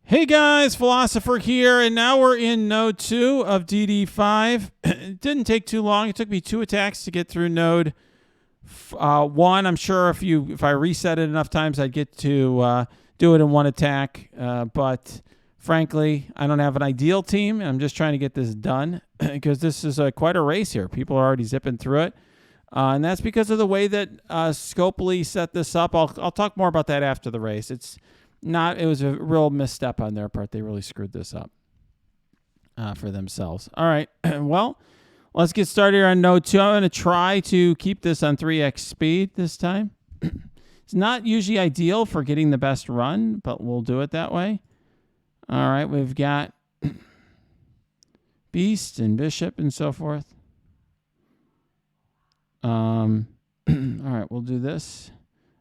Hey guys, Philosopher here, and now we're in node 2 of DD5. It didn't take too long. It took me 2 attacks to get through node 1. I'm sure if I reset it enough times, I'd get to do it in 1 attack. But frankly, I don't have an ideal team. I'm just trying to get this done because this is quite a race here. People are already zipping through it. And that's because of the way that Scopely set this up. I'll talk more about that after the race. It was a real misstep on their part. They really screwed this up for themselves. All right. Well, let's get started here on node 2. I'm going to try to keep this on 3x speed this time. It's not usually ideal for getting the best run, but we'll do it that way. All right. We've got Beast and Bishop and so forth. All right. We'll do this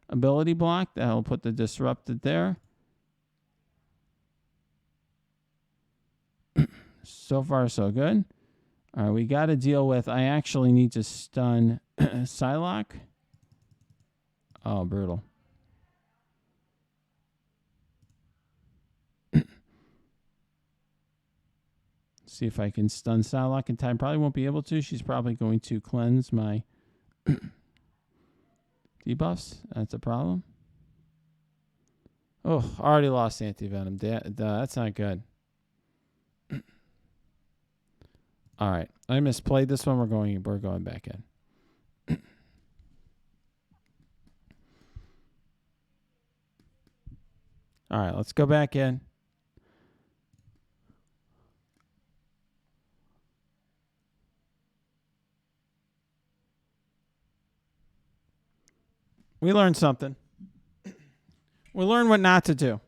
ability block. That'll put the disrupted there. So far, so good. All right, we got to deal with... I actually need to stun Psylocke. Oh, brutal. See if I can stun Psylocke in time. Probably won't be able to. She's probably going to cleanse my debuffs. That's a problem. Oh, already lost anti-venom. That's not good. All right, I misplayed this one. We're going back in. All right, let's go back in. We learned something. We learned what not to do.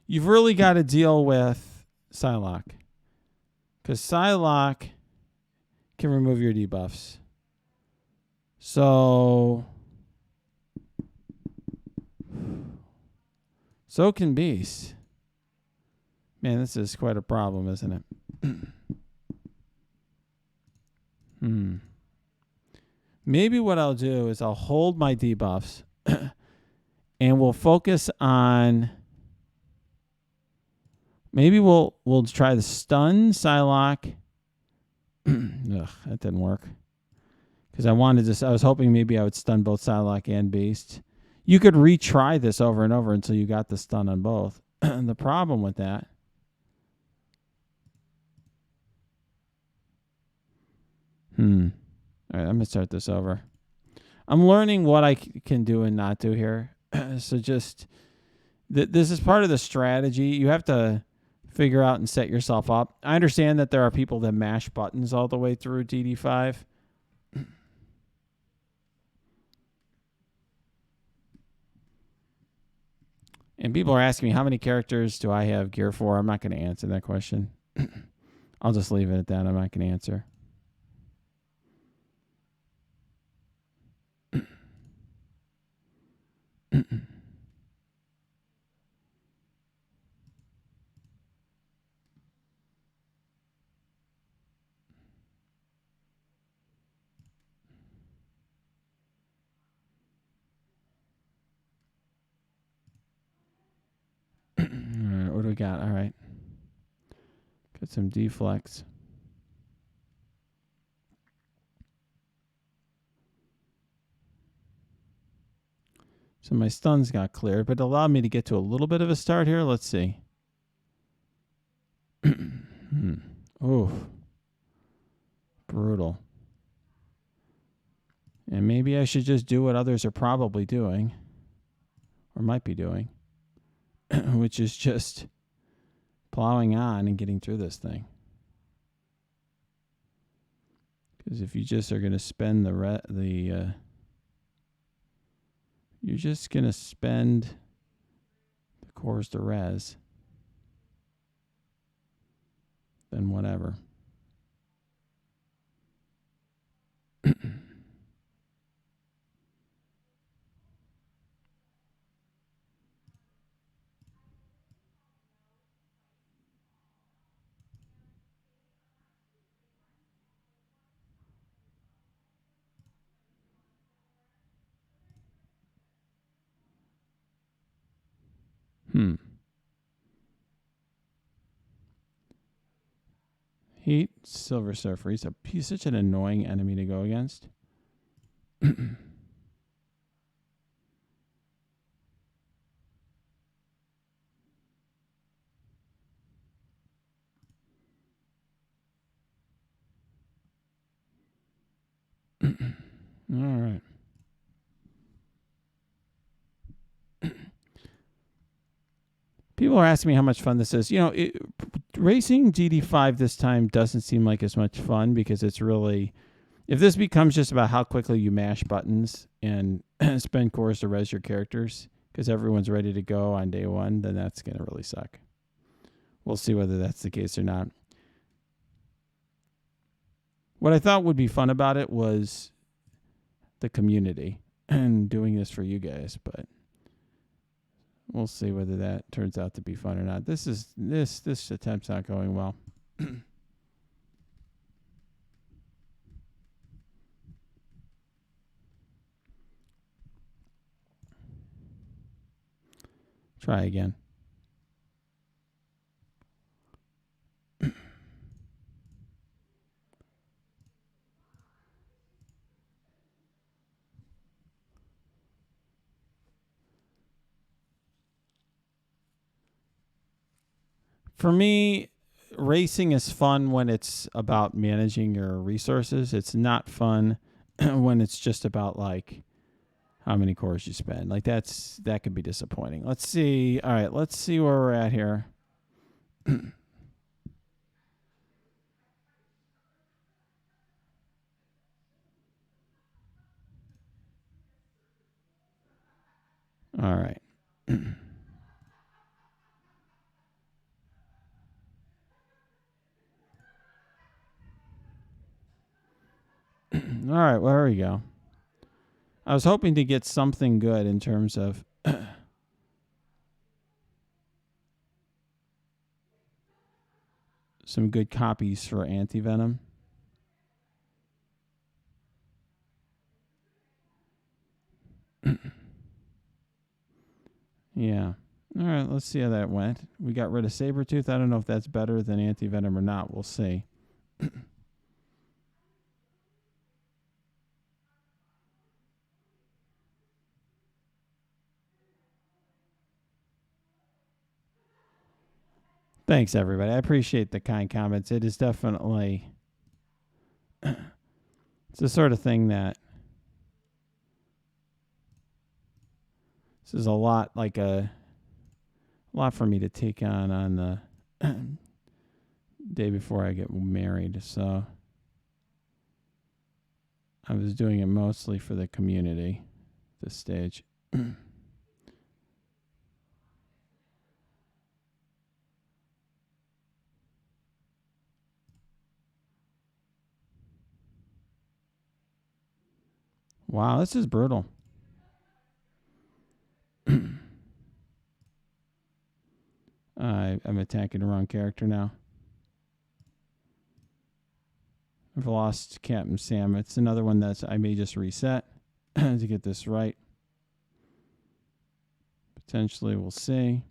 You've really got to deal with Psylocke. Because Psylocke can remove your debuffs. So can Beast. Man, this is quite a problem, isn't it? Maybe what I'll do is I'll hold my debuffs and we'll focus on... Maybe we'll try the stun Psylocke. Ugh, that didn't work. Because I was hoping maybe I would stun both Psylocke and Beast. You could retry this over and over until you got the stun on both. The problem with that... All right, I'm going to start this over. I'm learning what I can do and not do here. So just... this is part of the strategy. You have to figure out and set yourself up. I understand that there are people that mash buttons all the way through DD5. And people are asking me, how many characters do I have gear for? I'm not going to answer that question. I'll just leave it at that. I'm not going to answer. All right, what do we got? All right. Got some deflects. So my stuns got cleared, but it allowed me to get to a little bit of a start here. Let's see. Oh, brutal. And maybe I should just do what others are probably doing, or might be doing, which is just plowing on and getting through this thing. Because if you just are going to spend you're just going to spend the cores to res, then whatever. Heat, Silver Surfer. He's such an annoying enemy to go against. All right. People are asking me how much fun this is. You know, racing DD5 this time doesn't seem like as much fun because it's really, if this becomes just about how quickly you mash buttons and spend cores to res your characters because everyone's ready to go on day one, then that's going to really suck. We'll see whether that's the case or not. What I thought would be fun about it was the community and doing this for you guys, but we'll see whether that turns out to be fun or not. This attempt's not going well. Try again. For me, racing is fun when it's about managing your resources. It's not fun when it's just about like how many cores you spend. Like that could be disappointing. Let's see. All right, let's see where we're at here. All right. All right, well, there we go. I was hoping to get something good in terms of some good copies for Anti-Venom. Yeah. All right, let's see how that went. We got rid of Sabretooth. I don't know if that's better than Anti-Venom or not. We'll see. Thanks, everybody. I appreciate the kind comments. It is definitely it's the sort of thing that this is a lot for me to take on the day before I get married. So I was doing it mostly for the community at this stage. Wow, this is brutal. I'm attacking the wrong character now. I've lost Captain Sam. It's another one that I may just reset to get this right. Potentially, we'll see.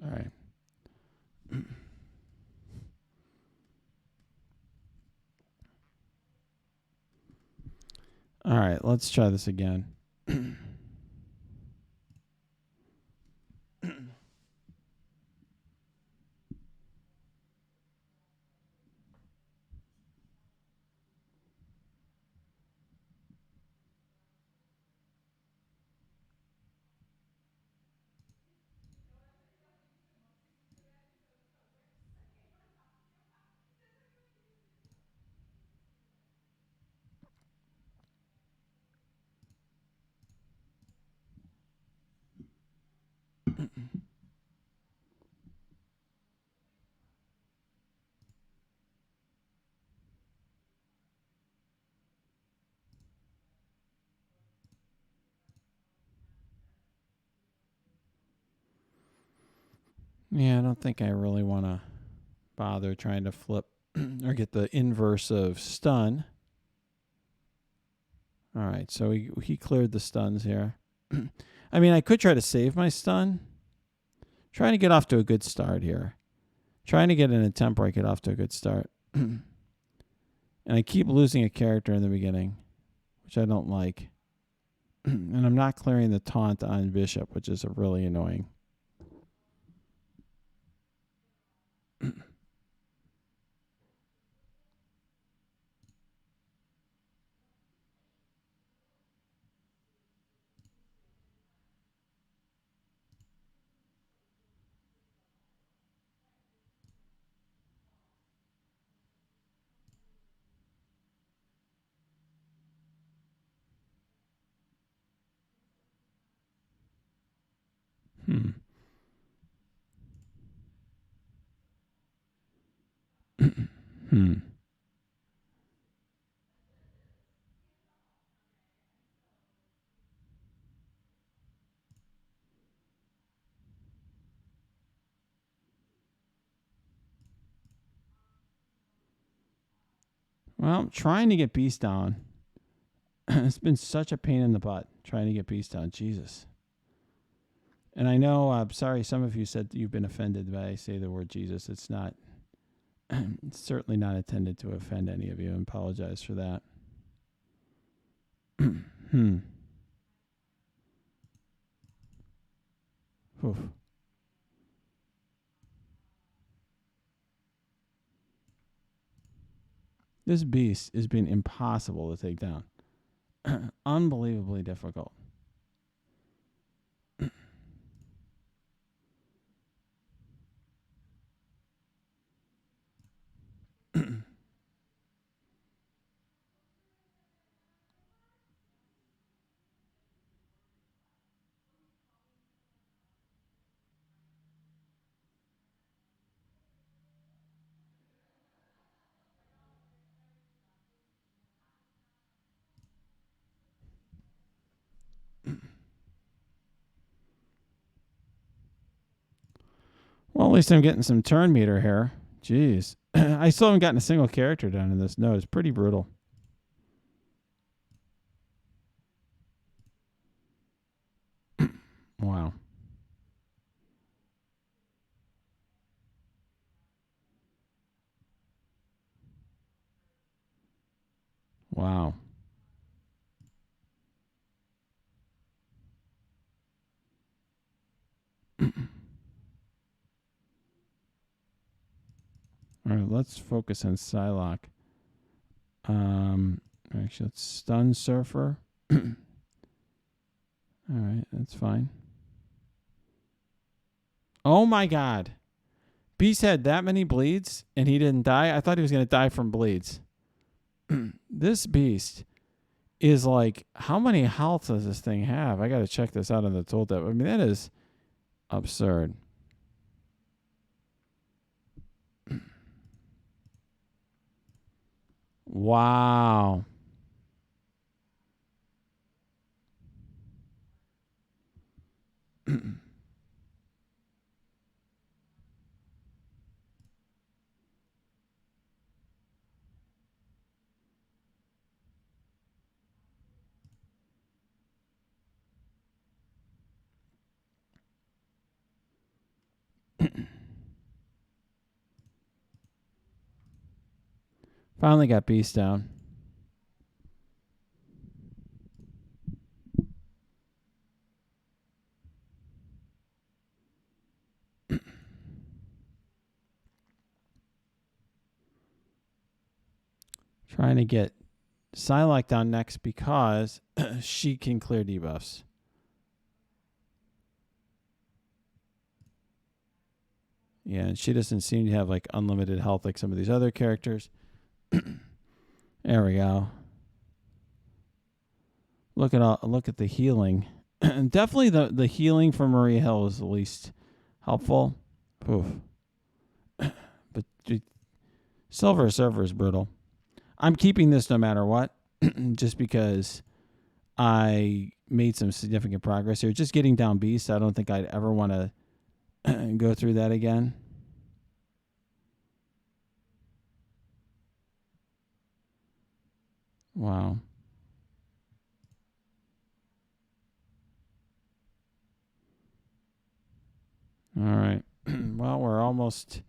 All right. All right, let's try this again. Yeah, I don't think I really want to bother trying to flip or get the inverse of stun. All right, so he cleared the stuns here. I mean, I could try to save my stun. Trying to get off to a good start here. Trying to get an attempt where I get off to a good start. And I keep losing a character in the beginning, which I don't like. And I'm not clearing the taunt on Bishop, which is really annoying. Well, I'm trying to get Beast down. It's been such a pain in the butt trying to get Beast down. Jesus. And I know, I'm sorry, some of you said you've been offended by I say the word Jesus. It's not, it's certainly not intended to offend any of you. I apologize for that. Oof. This beast has been impossible to take down. Unbelievably difficult. Well, at least I'm getting some turn meter here. Jeez. I still haven't gotten a single character done in this node. It's pretty brutal. Wow. Wow. All right, let's focus on Psylocke. Actually, let's stun Surfer. All right, that's fine. Oh my God. Beast had that many bleeds and he didn't die? I thought he was going to die from bleeds. This beast is like, how many health does this thing have? I got to check this out on the tooltip. I mean, that is absurd. Wow. Finally got Beast down. Trying to get Psylocke down next because she can clear debuffs. Yeah, and she doesn't seem to have like unlimited health like some of these other characters. There we go. Look at the healing. Definitely the healing from Maria Hill was the least helpful. Oof. But Silver Surfer is brutal. I'm keeping this no matter what, just because I made some significant progress here. Just getting down Beast, I don't think I'd ever want to go through that again. Wow. All right. Well, we're almost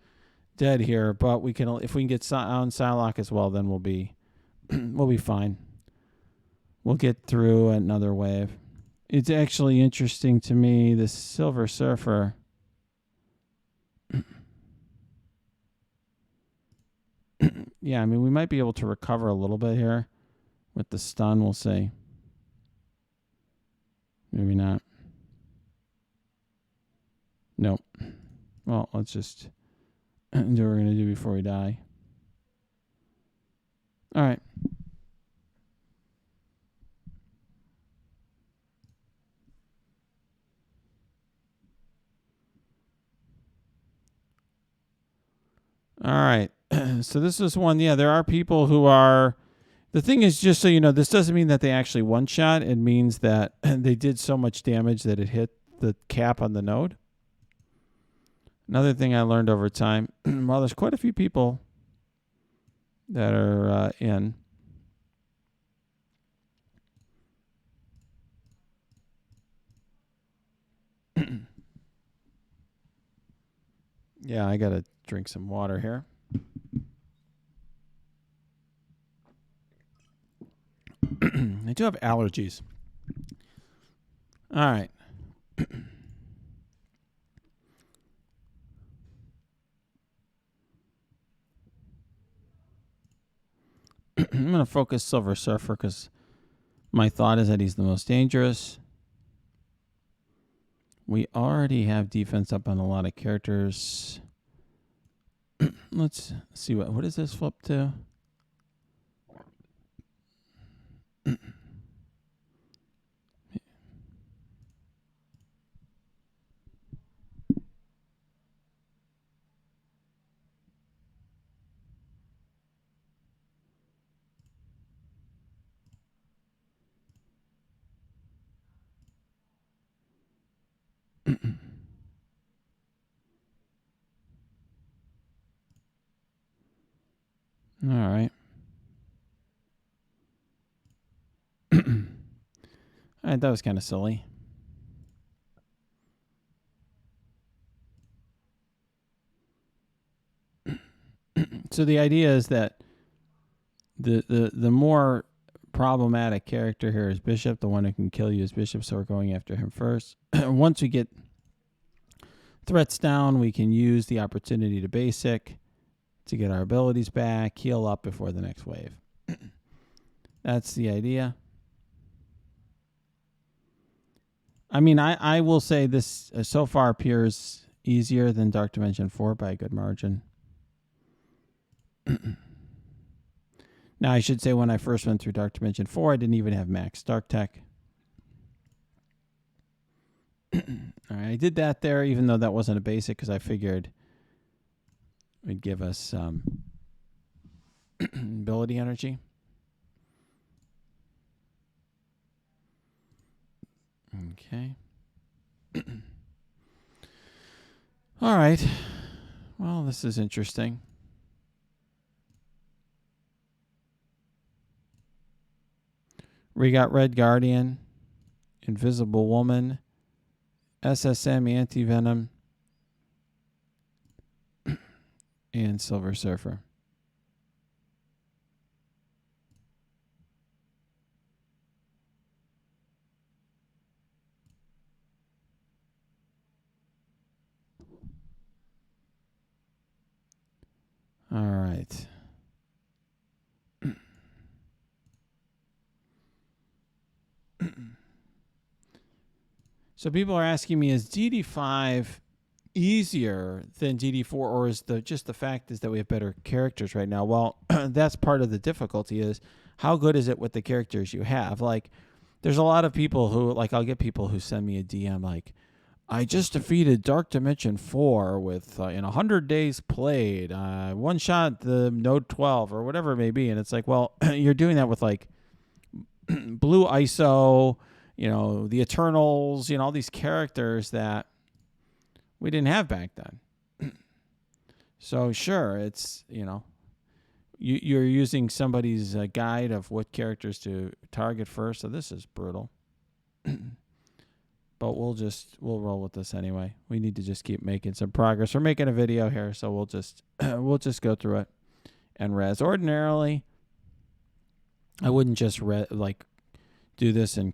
dead here, but we can, if we can get on Psylocke as well, then we'll be we'll be fine. We'll get through another wave. It's actually interesting to me, the Silver Surfer. Yeah, I mean, we might be able to recover a little bit here with the stun. We'll see. Maybe not. Nope. Well, let's just do what we're going to do before we die. All right. All right. So this is one. Yeah, there are people who are. The thing is, just so you know, this doesn't mean that they actually one-shot. It means that they did so much damage that it hit the cap on the node. Another thing I learned over time, well, there's quite a few people that are in. Yeah, I got to drink some water here. I do have allergies. All right. I'm going to focus Silver Surfer because my thought is that he's the most dangerous. We already have defense up on a lot of characters. Let's see what is this flip to? All right. All right, that was kind of silly. So the idea is that the more problematic character here is Bishop. The one who can kill you is Bishop, so we're going after him first. Once we get threats down, we can use the opportunity to basic to get our abilities back, heal up before the next wave. That's the idea. I mean, I will say this so far appears easier than Dark Dimension 4 by a good margin. Now, I should say when I first went through Dark Dimension 4, I didn't even have max Dark Tech. All right, I did that there, even though that wasn't a basic, because I figured it would give us ability energy. Okay. All right. Well, this is interesting. We got Red Guardian, Invisible Woman, SSM Anti-Venom, and Silver Surfer. All right. So people are asking me, is DD5 easier than DD4, or is just the fact is that we have better characters right now? Well, that's part of the difficulty is how good is it with the characters you have? Like, there's a lot of people who, like, I'll get people who send me a DM like, I just defeated Dark Dimension 4 with in 100 days played, one shot the Node 12 or whatever it may be. And it's like, well, you're doing that with like Blue ISO, the Eternals, all these characters that we didn't have back then. So sure, it's, you know, you're using somebody's guide of what characters to target first. So this is brutal. But we'll roll with this anyway. We need to just keep making some progress. We're making a video here, so we'll just go through it and res. Ordinarily, I wouldn't just do this and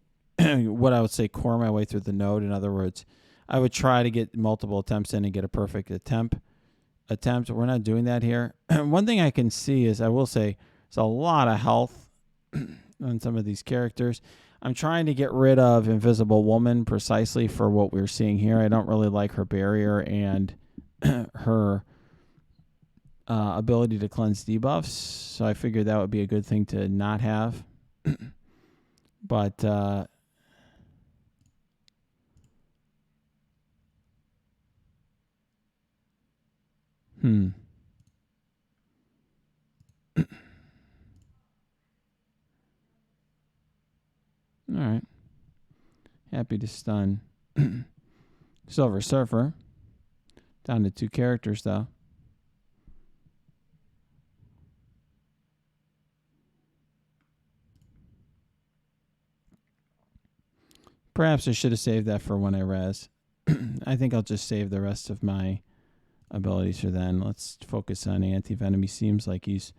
what I would say core my way through the node. In other words, I would try to get multiple attempts in and get a perfect attempt. We're not doing that here. One thing I can see is, I will say, there's a lot of health on some of these characters. I'm trying to get rid of Invisible Woman precisely for what we're seeing here. I don't really like her barrier and her ability to cleanse debuffs, so I figured that would be a good thing to not have. But all right. Happy to stun Silver Surfer. Down to 2 characters, though. Perhaps I should have saved that for when I res. I think I'll just save the rest of my abilities for then. Let's focus on Anti-Venom. He seems like he's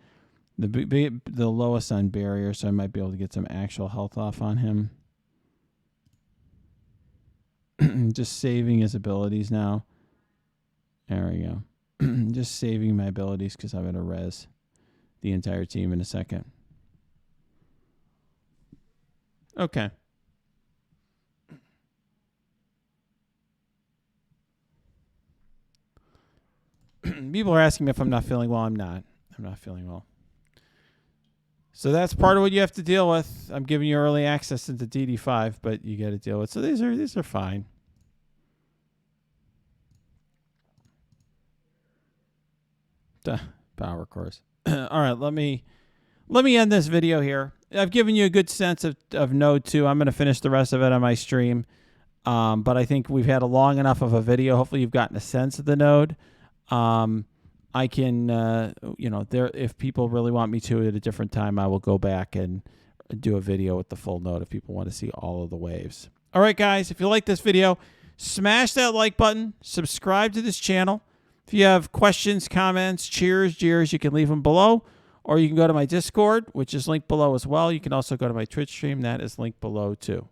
the lowest on barrier, so I might be able to get some actual health off on him. Just saving his abilities now. There we go. Just saving my abilities because I'm going to res the entire team in a second. Okay. People are asking me if I'm not feeling well. I'm not. I'm not feeling well. So that's part of what you have to deal with. I'm giving you early access into DD5, but you got to deal with. So these are fine. Power course. All right, let me end this video here. I've given you a good sense of Node 2. I'm going to finish the rest of it on my stream. But I think we've had a long enough of a video. Hopefully you've gotten a sense of the node. I can, if people really want me to at a different time, I will go back and do a video with the full node if people want to see all of the waves. All right, guys, if you like this video, smash that like button, subscribe to this channel. If you have questions, comments, cheers, jeers, you can leave them below, or you can go to my Discord, which is linked below as well. You can also go to my Twitch stream. That is linked below too.